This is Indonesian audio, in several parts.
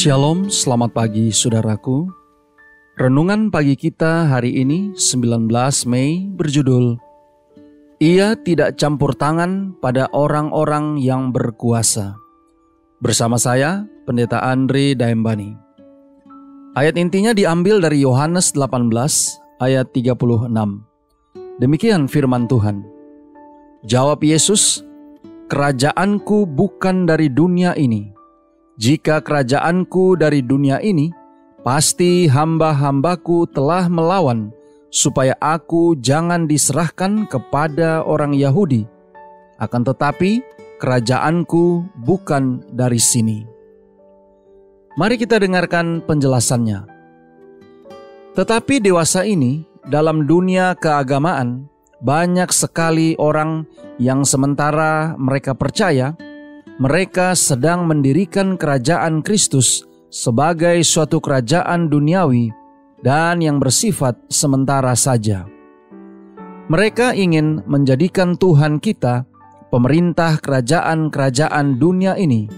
Shalom, selamat pagi saudaraku. Renungan pagi kita hari ini 19 Mei berjudul Ia tidak campur tangan pada orang-orang yang berkuasa. Bersama saya, Pendeta Andre Daembani. Ayat intinya diambil dari Yohanes 18 ayat 36. Demikian firman Tuhan. Jawab Yesus, "Kerajaanku bukan dari dunia ini. Jika kerajaanku dari dunia ini, pasti hamba-hambaku telah melawan, supaya aku jangan diserahkan kepada orang Yahudi. Akan tetapi, kerajaanku bukan dari sini." Mari kita dengarkan penjelasannya. Tetapi dewasa ini, dalam dunia keagamaan, banyak sekali orang yang sementara mereka percaya, mereka sedang mendirikan kerajaan Kristus sebagai suatu kerajaan duniawi dan yang bersifat sementara saja. Mereka ingin menjadikan Tuhan kita pemerintah kerajaan-kerajaan dunia ini,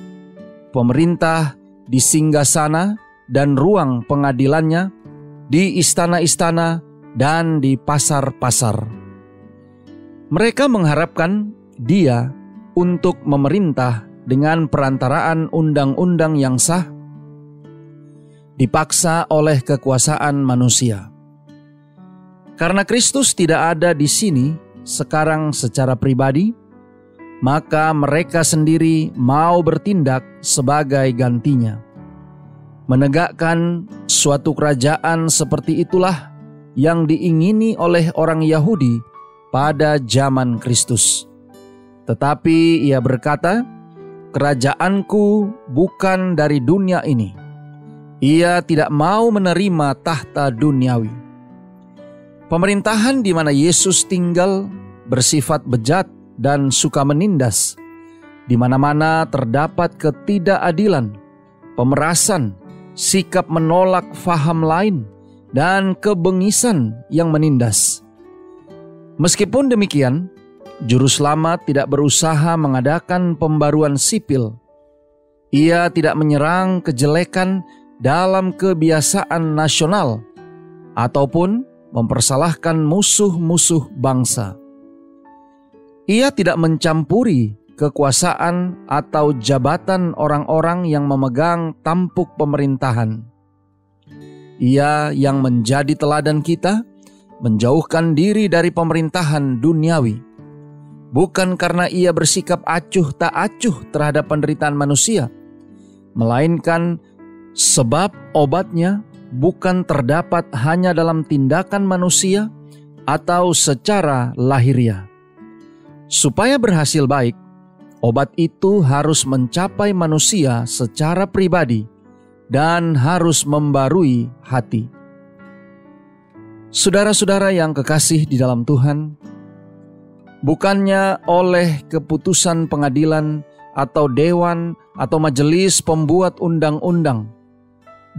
pemerintah di singgasana dan ruang pengadilannya, di istana-istana dan di pasar-pasar. Mereka mengharapkan Dia untuk memerintah dengan perantaraan undang-undang yang sah, dipaksa oleh kekuasaan manusia. Karena Kristus tidak ada di sini sekarang secara pribadi, maka mereka sendiri mau bertindak sebagai gantinya. Menegakkan suatu kerajaan seperti itulah yang diingini oleh orang Yahudi pada zaman Kristus. Tetapi ia berkata, "Kerajaanku bukan dari dunia ini." Ia tidak mau menerima tahta duniawi. Pemerintahan di mana Yesus tinggal bersifat bejat dan suka menindas. Di mana-mana terdapat ketidakadilan, pemerasan, sikap menolak faham lain, dan kebengisan yang menindas. Meskipun demikian, Juru Selamat tidak berusaha mengadakan pembaruan sipil. Ia tidak menyerang kejelekan dalam kebiasaan nasional ataupun mempersalahkan musuh-musuh bangsa. Ia tidak mencampuri kekuasaan atau jabatan orang-orang yang memegang tampuk pemerintahan. Ia yang menjadi teladan kita menjauhkan diri dari pemerintahan duniawi. Bukan karena ia bersikap acuh tak acuh terhadap penderitaan manusia, melainkan sebab obatnya bukan terdapat hanya dalam tindakan manusia atau secara lahiriah. Supaya berhasil baik, obat itu harus mencapai manusia secara pribadi dan harus membarui hati. Saudara-saudara yang kekasih di dalam Tuhan, bukannya oleh keputusan pengadilan atau dewan atau majelis pembuat undang-undang,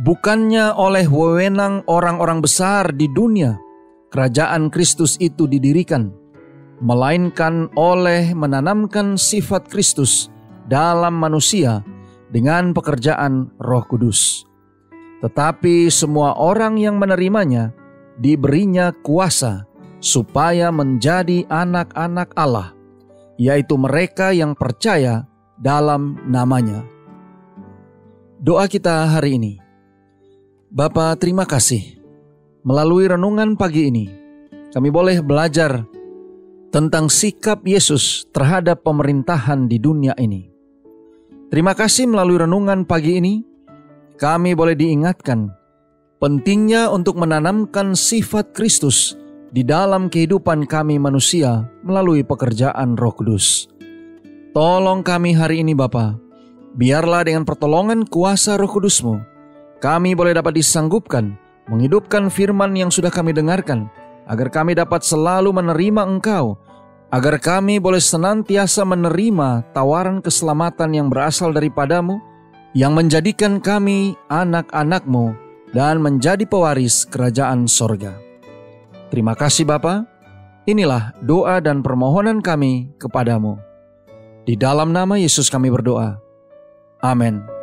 bukannya oleh wewenang orang-orang besar di dunia, kerajaan Kristus itu didirikan, melainkan oleh menanamkan sifat Kristus dalam manusia dengan pekerjaan Roh Kudus. Tetapi semua orang yang menerimanya diberinya kuasa supaya menjadi anak-anak Allah, yaitu mereka yang percaya dalam namanya. Doa kita hari ini. Bapa, terima kasih. Melalui renungan pagi ini, kami boleh belajar tentang sikap Yesus terhadap pemerintahan di dunia ini. Terima kasih melalui renungan pagi ini, kami boleh diingatkan pentingnya untuk menanamkan sifat Kristus di dalam kehidupan kami manusia melalui pekerjaan Roh Kudus. Tolong kami hari ini Bapa, biarlah dengan pertolongan kuasa Roh Kudus-Mu, kami boleh dapat disanggupkan menghidupkan firman yang sudah kami dengarkan, agar kami dapat selalu menerima Engkau, agar kami boleh senantiasa menerima tawaran keselamatan yang berasal daripada-Mu, yang menjadikan kami anak-anak-Mu dan menjadi pewaris kerajaan sorga. Terima kasih Bapa. Inilah doa dan permohonan kami kepadamu. Di dalam nama Yesus kami berdoa. Amin.